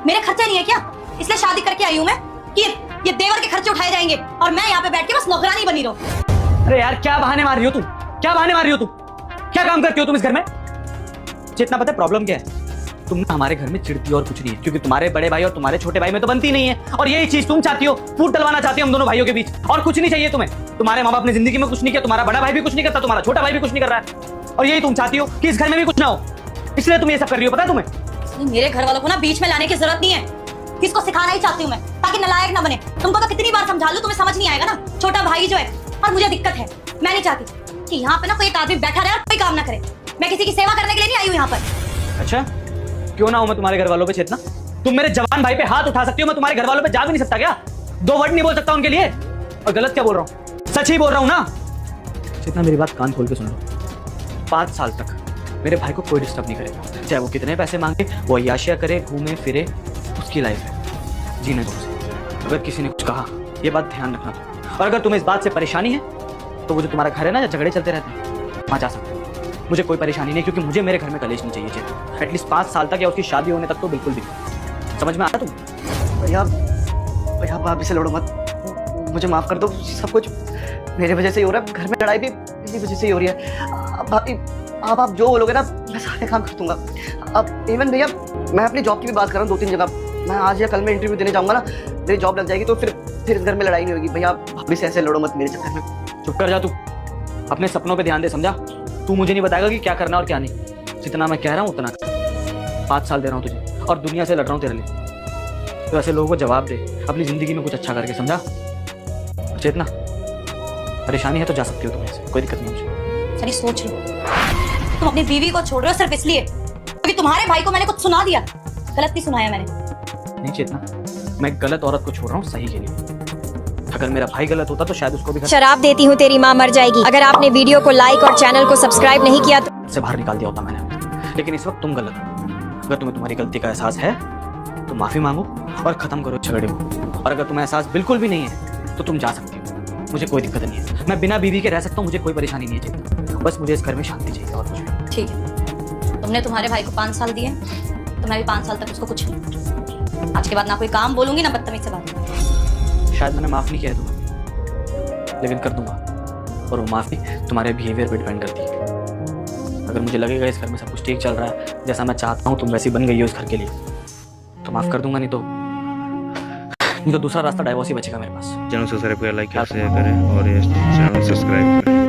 मेरे खर्चे नहीं है क्या? इसलिए शादी करके आई हूँ मैं कि ये देवर के खर्चे उठाए जाएंगे और मैं यहाँ पे बैठ के बस नौकरानी बनी रहूं। अरे यार क्या बहाने मार रही हो तुम? क्या बहाने मार रही हो तुम? क्या काम करती हो तुम इस घर में? जितना पता है प्रॉब्लम क्या है? तुम हमारे घर में चिढ़ती हो और कुछ नहीं है, क्योंकि तुम्हारे बड़े भाई और तुम्हारे छोटे भाई में तो बनती नहीं है, और यही चीज तुम चाहती हो, फूट डलवाना चाहती हो हम दोनों भाइयों के बीच, और कुछ नहीं चाहिए तुम्हें। तुम्हारे माँ बाप ने जिंदगी में कुछ नहीं किया, तुम्हारा बड़ा भाई भी कुछ नहीं करता, तुम्हारा छोटा भाई भी कुछ नहीं कर रहा है, और यही तुम चाहती हो कि इस घर में भी कुछ ना हो, इसलिए तुम ये सब कर रही हो। पता है तुम्हें? मेरे घर वालों को ना बीच में लाने की जरूरत नहीं है, किसको सिखाना ही चाहती हूँ मैं, ताकि नालायक ना बने। तुमको तो कितनी बार समझा लूं, तुम्हें समझ नहीं आएगा ना। छोटा भाई जो है, और मुझे दिक्कत है, मैं नहीं चाहती कि यहाँ पे ना कोई एक आदमी बैठा रहे और कोई काम ना करे। मैं किसी की सेवा करने के लिए नहीं आई हूँ यहाँ पर। अच्छा, क्यों ना हो मैं तुम्हारे घर वालों पे चेतना? तुम मेरे जवान भाई पे हाथ उठा सकती हो, मैं तुम्हारे घर वालों पे जा भी नहीं सकता क्या? 2 वर्ड नहीं बोल सकता उनके लिए? और गलत क्या बोल रहा हूँ? सच ही बोल रहा हूँ ना? चेतना मेरी बात कान खोल के सुन लो। 5 साल तक मेरे भाई को कोई डिस्टर्ब नहीं करेगा, चाहे वो कितने पैसे मांगे, वो अय्याशियां करे, घूमे फिरे, उसकी लाइफ है, जीने दो उसे। अगर किसी ने कुछ कहा, ये बात ध्यान रखना। और अगर तुम्हें इस बात से परेशानी है तो वो जो तुम्हारा घर है ना, जब झगड़े चलते रहते हैं, वहाँ जा सकते हो। मुझे कोई परेशानी नहीं, क्योंकि मुझे मेरे घर में कलेश नहीं चाहिए। चेतना एटलीस्ट 5 साल तक या उसकी शादी होने तक तो बिल्कुल भी। समझ में आता तुम? भैया भैया भाभी से लड़ो मत, मुझे माफ कर दो। सब कुछ मेरे वजह से ही हो रहा है, घर में लड़ाई भी इसी वजह से ही हो रही है। भाभी अब आप जो बोलोगे ना, मैं सारे काम कर दूंगा। अब इवन भैया मैं अपनी जॉब की भी बात कर रहा हूँ 2-3 जगह। मैं आज या कल में इंटरव्यू देने जाऊंगा ना, मेरी जॉब लग जाएगी तो फिर इस घर में लड़ाई नहीं होगी। भैया भाभी से ऐसे लड़ो मत मेरे चक्कर में। चुप कर जा तू, अपने सपनों पे ध्यान दे, समझा? तू मुझे नहीं बताएगा कि क्या करना और क्या नहीं। जितना मैं कह रहा हूँ उतना कर। 5 साल दे रहा हूँ तुझे और दुनिया से लड़ रहा हूँ तेरे लिए। तो ऐसे लोगों को जवाब दे, अपनी जिंदगी में कुछ अच्छा करके, समझा? चेतना परेशानी है तो जा सकती हो तुम, ऐसे कोई दिक्कत नहीं मुझे। चलिए सोच लो, तुम अपनी बीवी को छोड़ रहे हो सिर्फ इसलिए क्योंकि तुम्हारे भाई को मैंने कुछ सुना दिया। गलत नहीं सुनाया मैंने। नहीं चेतना, मैं गलत औरत को छोड़ रहा हूँ सही के लिए। अगर मेरा भाई गलत होता तो शायद उसको भी शराब देती हूँ तेरी माँ मर जाएगी। अगर आपने वीडियो को लाइक और चैनल को सब्सक्राइब नहीं किया तो से बाहर निकाल दिया होता मैंने। लेकिन इस वक्त तुम गलत हो। अगर तुम्हें तुम्हारी गलती का एहसास है तो माफी मांगो और खत्म करो झगड़े को। और अगर तुम्हें एहसास बिल्कुल भी नहीं है तो तुम जा सकती हो, मुझे कोई दिक्कत नहीं है। मैं बिना बीवी के रह सकता हूँ, मुझे कोई परेशानी नहीं है। बस मुझे इस घर में शांति चाहिए और कुछ नहीं। ठीक है, तुमने तुम्हारे भाई को 5 साल दिए तो मैं भी 5 साल तक उसको कुछ नहीं। आज के बाद ना कोई काम बोलूंगी ना बदतमीज से बात। शायद मैंने माफ नहीं किया तुम्हें, लेकिन कर दूंगा। और वो माफी तुम्हारे बिहेवियर पे डिपेंड करती है। अगर मुझे लगेगा इस घर में सब कुछ ठीक चल रहा है, जैसा मैं चाहता हूँ, तुम वैसी बन गई हो इस घर के लिए, तो माफ कर दूंगा। नहीं तो दूसरा रास्ता डाइवोर्स ही बचेगा मेरे पास। चैनल सब्सक्राइब करें, लाइक शेयर करें और ये चैनल सब्सक्राइब करें।